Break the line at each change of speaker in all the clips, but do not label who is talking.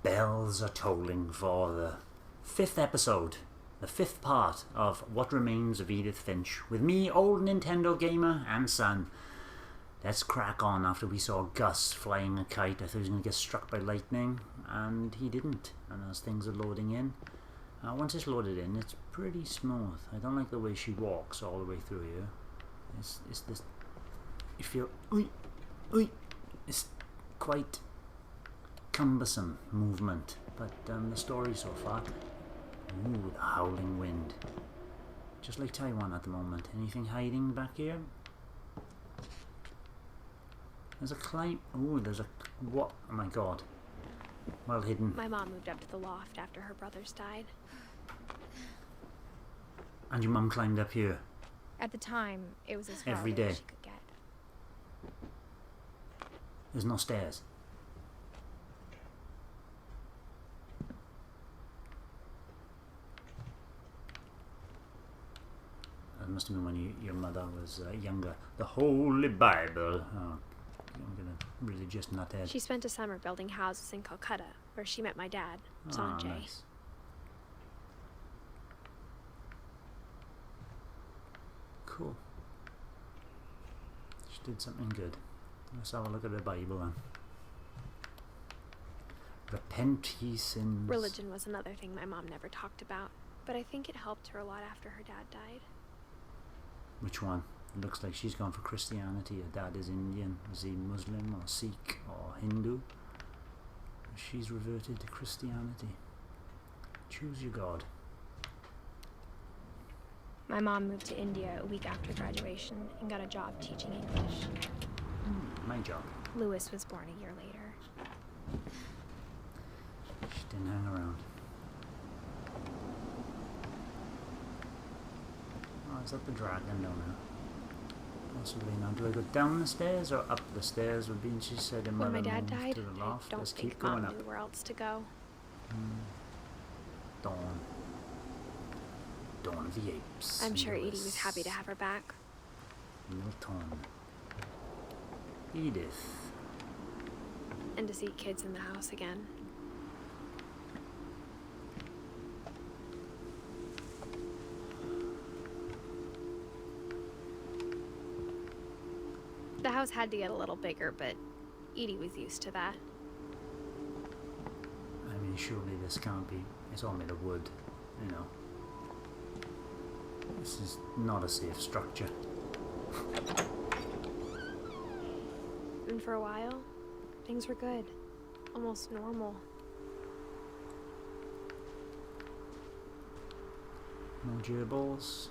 bells are tolling for the 5th episode, the 5th part of What Remains of Edith Finch, with me, old Nintendo gamer and son. Let's crack on. After we saw Gus flying a kite, I thought he was going to get struck by lightning, and he didn't. And as things are loading in, once it's loaded in, it's pretty smooth. I don't like the way she walks all the way through here. It's this, you feel, it's quite cumbersome movement, but the story so far, ooh, the howling wind, just like Taiwan at the moment. Anything hiding back here? There's a climb. Ooh, there's a, what? Oh my god, well hidden.
My mom moved up to the loft after her brothers died.
And your mum climbed up here?
At the time, it was as far
every
away
day
as she could get.
There's no stairs? That must have been when your mother was younger. The Holy Bible. Oh, I'm gonna religious nuthead.
She spent a summer building houses in Calcutta, where she met my dad, Sanjay.
Nice. Cool. She did something good. Let's have a look at the Bible then. Repent ye sins.
Religion was another thing my mom never talked about, but I think it helped her a lot after her dad died.
Which one? It looks like she's gone for Christianity. Her dad is Indian. Is he Muslim or Sikh or Hindu? She's reverted to Christianity. Choose your God.
My mom moved to India a week after graduation and got a job teaching English.
My job.
Lewis was born a year later.
She didn't hang around. Oh, is that the dragon down there? Possibly not. Do I go down the stairs or up the stairs? Would be, she said, in
when my dad died,
to the loft.
I don't
Let's
think
keep going
Mom
up.
knew where else to go.
Dawn. Dawn of the Apes.
I'm sure Edie
Lewis.
was happy to have her back.
Milton. Edith.
And to see kids in the house again. The house had to get a little bigger, but Edie was used to that.
I mean, surely this can't be. It's all made of wood, you know. This is not a safe structure.
And for a while, things were good. Almost normal.
No gearballs.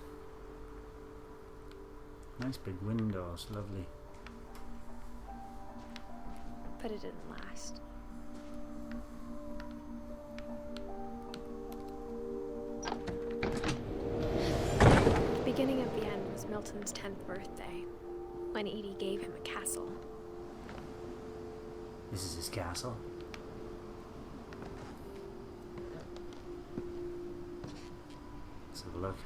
Nice big windows, lovely.
But it didn't last. The beginning of the end was Milton's 10th birthday, when Edie gave him a castle.
This is his castle. Let's have a look.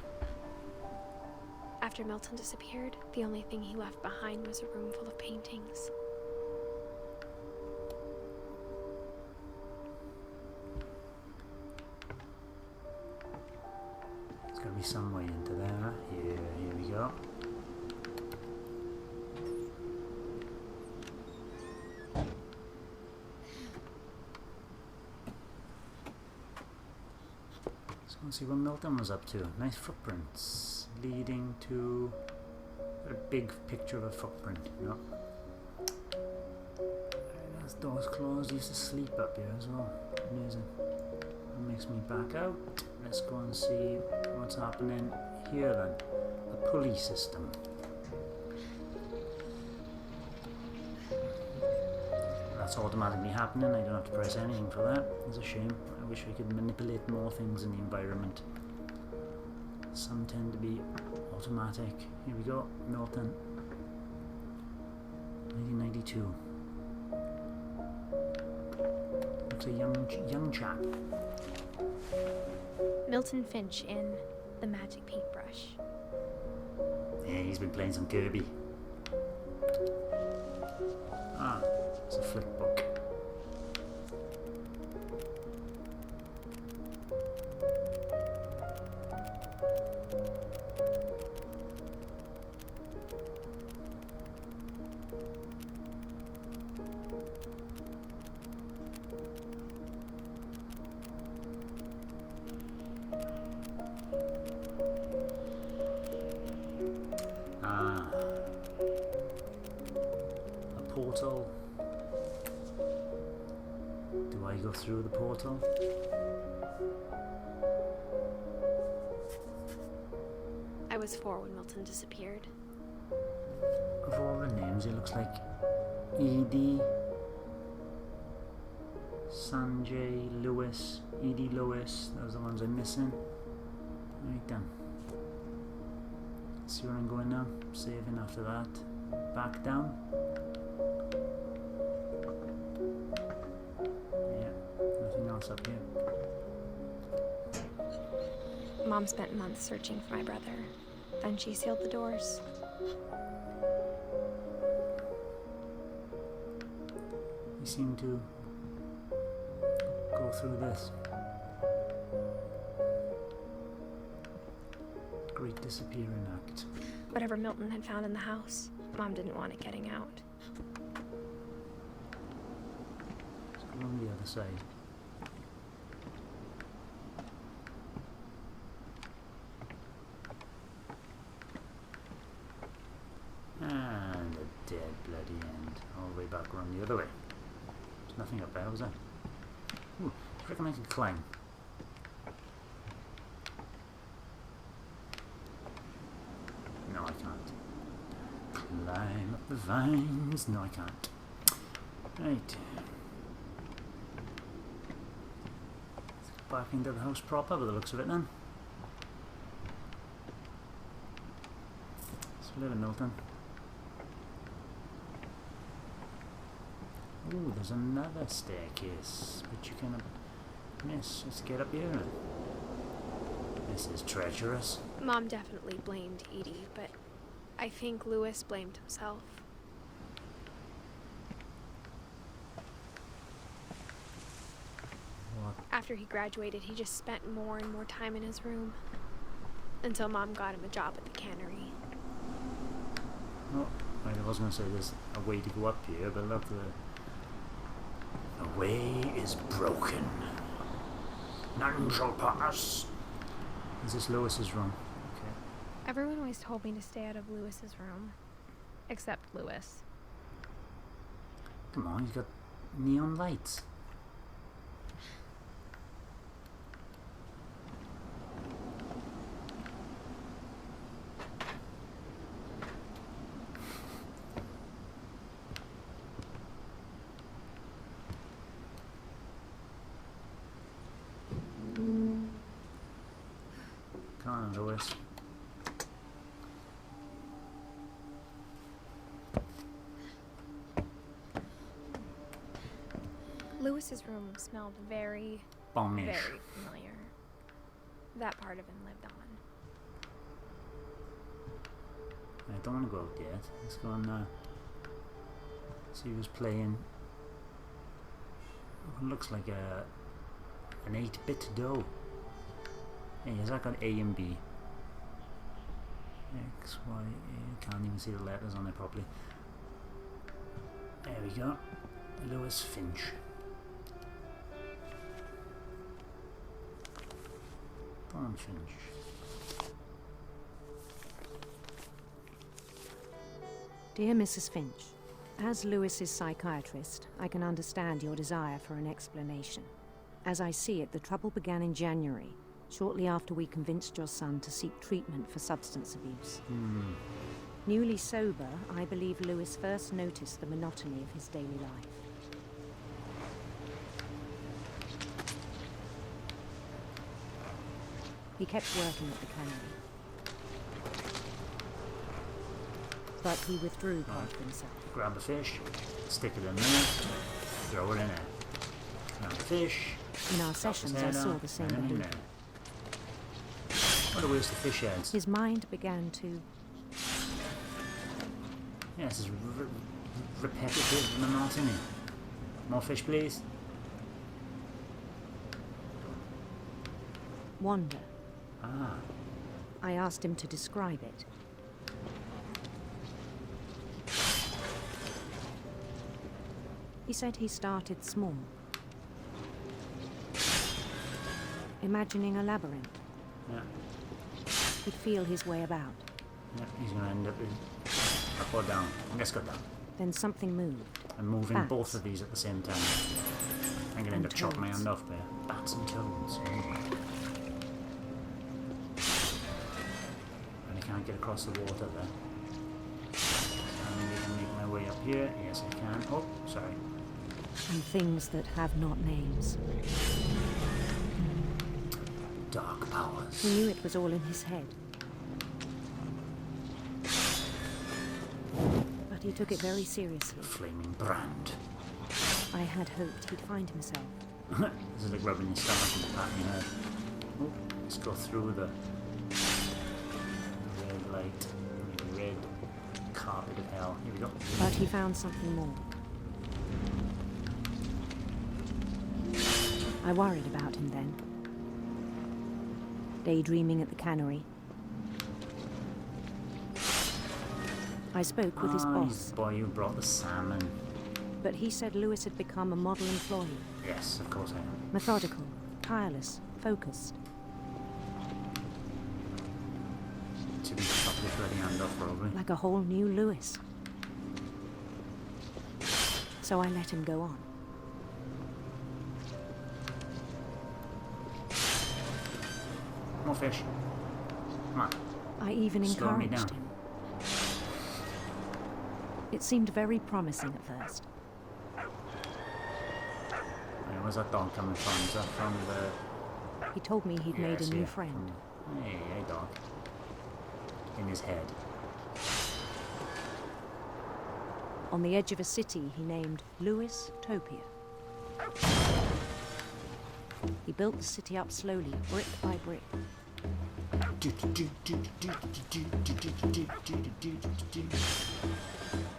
After Milton disappeared, the only thing he left behind was a room full of paintings.
There's got to be some way into there. Here we go. Let's go and see what Milton was up to. Nice footprints leading to a big picture of a footprint. Yep. That's doors closed. He used to sleep up here as well. Amazing. That makes me back out. Let's go and see what's happening here then. The pulley system. That's automatically happening. I don't have to press anything for that. It's a shame. I wish I could manipulate more things in the environment. Some tend to be automatic. Here we go. Milton. 1992. Looks a young chap.
Milton Finch in The Magic Paintbrush.
Yeah, he's been playing some Kirby. Ah, it's a flip book. Do I go through the portal?
I was 4 when Milton disappeared.
Of all the names, it looks like Edie, Sanjay, Lewis, Edie Lewis. Those are the ones I'm missing. Right then. See where I'm going now? Saving after that. Back down. Yeah, nothing else up here.
Mom spent months searching for my brother. Then she sealed the doors.
You seem to go through this. Great disappearing act.
Whatever Milton had found in the house, Mom didn't want it getting out.
Let's go on the other side. And a dead bloody end. All the way back around the other way. There's nothing up there, was there? Ooh, I reckon I can climb. No, I can't. Climb up the vines. No, I can't. Right. Let's go back into the house proper by the looks of it then. Let's live in Milton. Ooh, there's another staircase, which you can miss. Let's get up here. This is treacherous.
Mom definitely blamed Edie, but I think Lewis blamed himself.
What?
After he graduated, he just spent more and more time in his room. Until Mom got him a job at the cannery.
Oh, right, I was going to say there's a way to go up here, but look, the way is broken. None shall pass. Is this Lewis's room? Okay.
Everyone always told me to stay out of Lewis's room. Except Lewis.
Come on, he's got neon lights. Come on, Lewis.
Lewis's room smelled very
Bongish.
very familiar. That part of him lived on.
I don't want to go out yet. Let's go on see who's playing. It looks like an 8-bit dough. Hey, has that got A and B? X, Y, A. Can't even see the letters on it properly. There we go. Edith Finch. Dawn Finch.
Dear Mrs. Finch, as Lewis's psychiatrist, I can understand your desire for an explanation. As I see it, the trouble began in January, shortly after we convinced your son to seek treatment for substance abuse. Newly sober, I believe Lewis first noticed the monotony of his daily life. He kept working at the cannery. But he withdrew part of himself.
Grab a fish, stick it in there, throw it in there. Grab the fish.
In our sessions, I saw the same behavior.
What are where's the fish heads?
His mind began to...
Yeah, this is repetitive monotony. More fish, please.
wander.
Ah.
I asked him to describe it. He said he started small, imagining a labyrinth.
Yeah.
He'd feel his way about.
Yeah, he's going to end up up or down. Let's go down.
Then something moved.
I'm moving
Bats.
both of these at the same time. I'm gonna end up chopping my hand off there. Bats and toads. And I can't get across the water there. I maybe I can make my way up here. Yes, I can. Oh, sorry.
And things that have not names.
Dark powers.
He knew it was all in his head. But he took it very seriously.
Flaming brand.
I had hoped he'd find himself.
This is like rubbing your stomach and patting your head. Oh, let's go through the red light, the red carpet of hell. Here we go.
But he found something more. I worried about him then. Daydreaming at the cannery. I spoke with his boss.
He's the boy who brought the salmon.
But he said Lewis had become a model employee.
Yes, of course I am.
Methodical, tireless, focused.
To be chopped this bloody hand off, probably.
Like a whole new Lewis. So I let him go on.
More fish. Come on.
I even
Slow me
encouraged
down.
him. It seemed very promising at first.
Where's that dog coming from? Is that from the...
He told me he'd made a new friend.
Hey, dog. In his head.
On the edge of a city he named Lewis Topia. He built the city up slowly, brick by brick.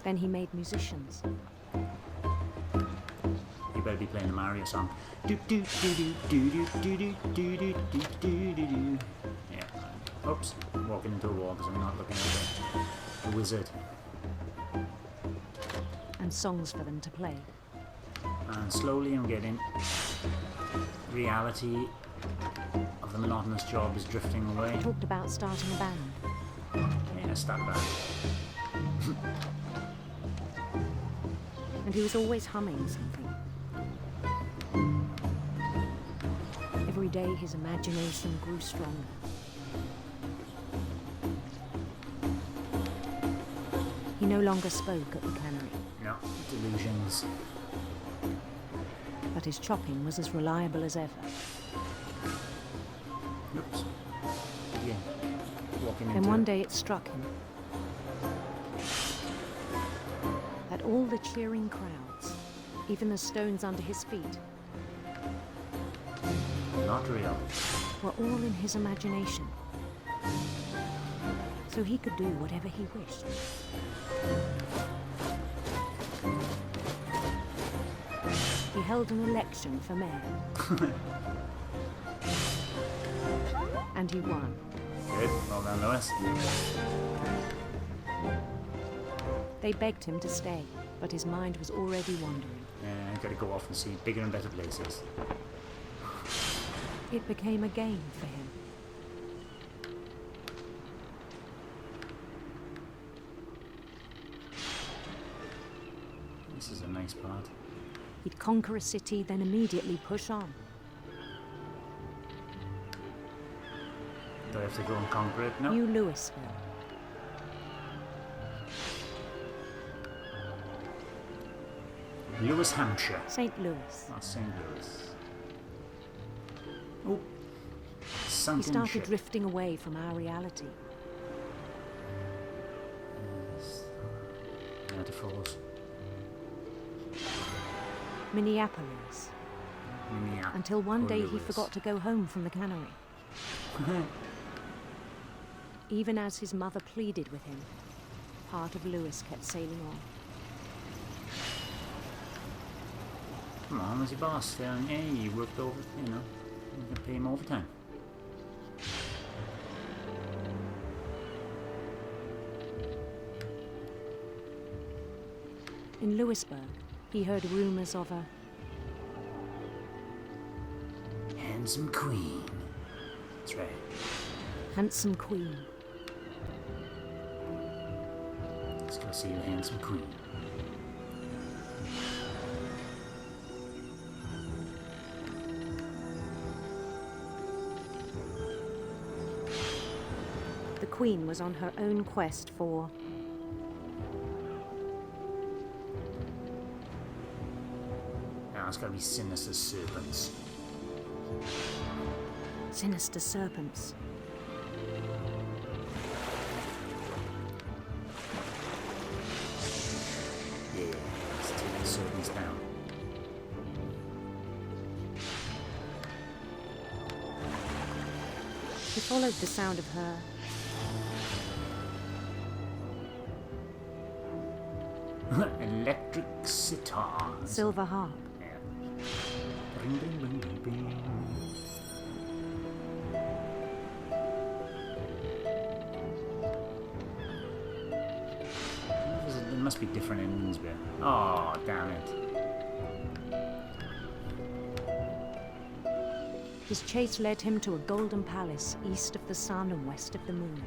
Then he made musicians.
You better be playing the Mario song. Yeah. Oops. Walking into a wall because I'm not looking at the wizard.
And songs for them to play.
And slowly I'm getting reality of the monotonous job is drifting away.
He talked about starting a band.
Yeah, start back.
And he was always humming something. Every day his imagination grew stronger. He no longer spoke at the cannery.
No, delusions.
But his chopping was as reliable as ever.
Oops. Yeah. Walking
Then
into
one day it struck him that all the cheering crowds, even the stones under his feet,
not real.
were all in his imagination. So he could do whatever he wished. He held an election for mayor. And he won.
Good. Well done, Lewis.
They begged him to stay, but his mind was already wandering.
Yeah, gotta go off and see bigger and better places.
It became a game for him.
This is a nice part.
He'd conquer a city, then immediately push on.
Do I have to go and conquer it? No.
New Louisville.
Lewis, Hampshire.
St. Louis.
Not St. Louis. Oh.
He
Sunken
started
ship.
drifting away from our reality.
Yes. Metaphors.
Minneapolis.
Yeah.
Until one day he
Lewis.
forgot to go home from the cannery. Even as his mother pleaded with him, part of Lewis kept sailing on.
Come on, was your boss? Yeah, you worked over, you know, you can pay him overtime.
In Louisburg, he heard rumors of a
Handsome queen. That's right.
handsome queen.
Let's go see the handsome queen.
Queen was on her own quest for...
Now it's gotta be sinister serpents.
Sinister serpents.
Yeah, let's take the serpents down.
He followed the sound of her...
Electric sitars.
silver harp.
Yeah. Ring, ring, ring, ring, ring. There must be different endings there. Oh, damn it.
His chase led him to a golden palace east of the sun and west of the moon.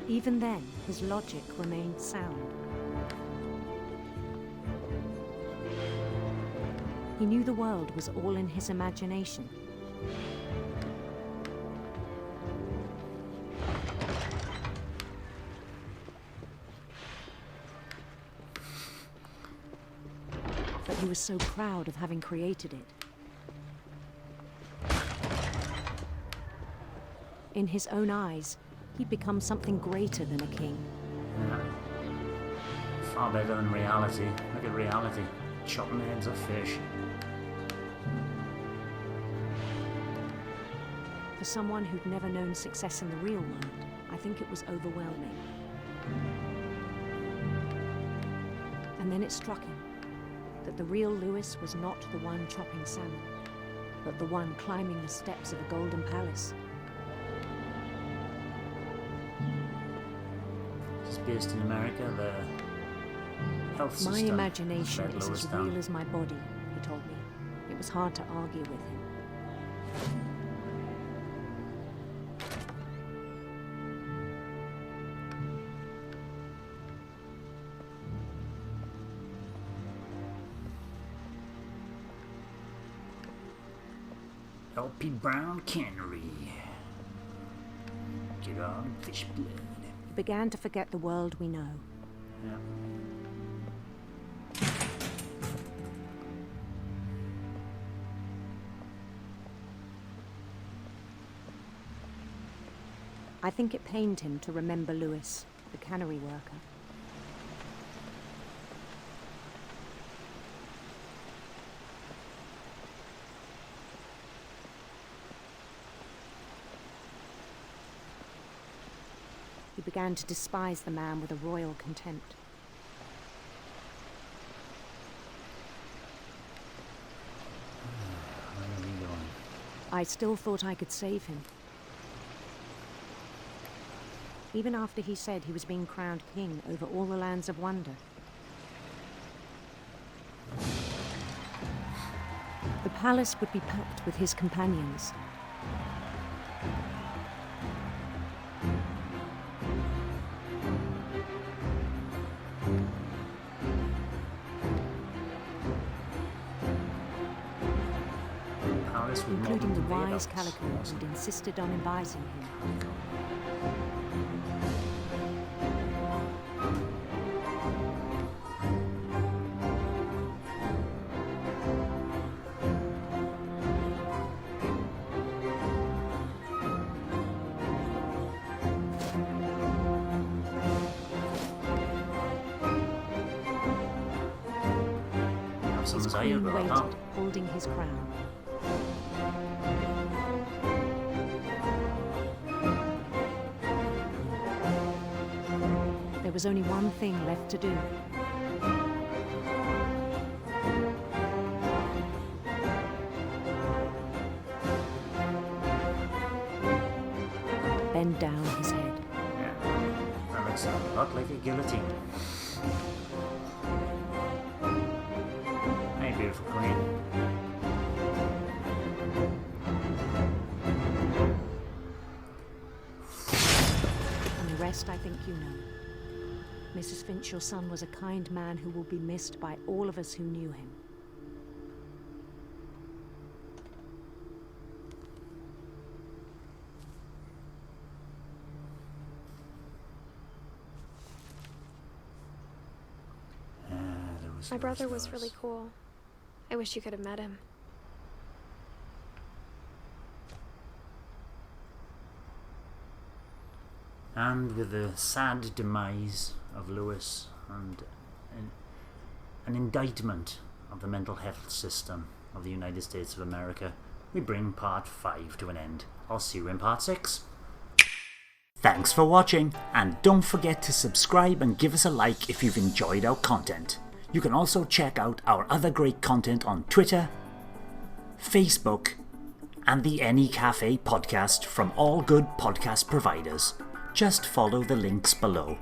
Even then, his logic remained sound. He knew the world was all in his imagination. But he was so proud of having created it. In his own eyes, he'd become something greater than a king.
Yeah. Far better than reality. Look at reality. Chopping heads of fish.
For someone who'd never known success in the real world, I think it was overwhelming. And then it struck him that the real Lewis was not the one chopping salmon, but the one climbing the steps of a golden palace.
Just based in America, the health system.
My imagination
let
is
Lewis
as
down.
real as my body, he told me. It was hard to argue with him.
LP Brown Cannery. Get on fish blood.
He began to forget the world we know.
Yeah.
I think it pained him to remember Lewis, the cannery worker. He began to despise the man with a royal contempt.
Where are we going?
I still thought I could save him. Even after he said he was being crowned king over all the lands of wonder. The palace would be packed with his companions.
Palace with
Including the
modern
wise
conveyor
Calico
belts.
who'd insisted on inviting him. His
Someone's
queen
eye
waited,
up.
holding his crown. There was only one thing left to do. Bend down his head.
Yeah. That looks a lot like a guillotine. Hey, beautiful queen.
And the rest I think you know. Mrs. Finch, your son was a kind man who will be missed by all of us who knew him.
My brother was really cool. I wish you could have met him.
And with the sad demise of Lewis and an indictment of the mental health system of the United States of America, we bring part 5 to an end. I'll see you in part 6. Thanks for watching, and don't forget to subscribe and give us a like if you've enjoyed our content. You can also check out our other great content on Twitter, Facebook, and the Café podcast from all good podcast providers. Just follow the links below.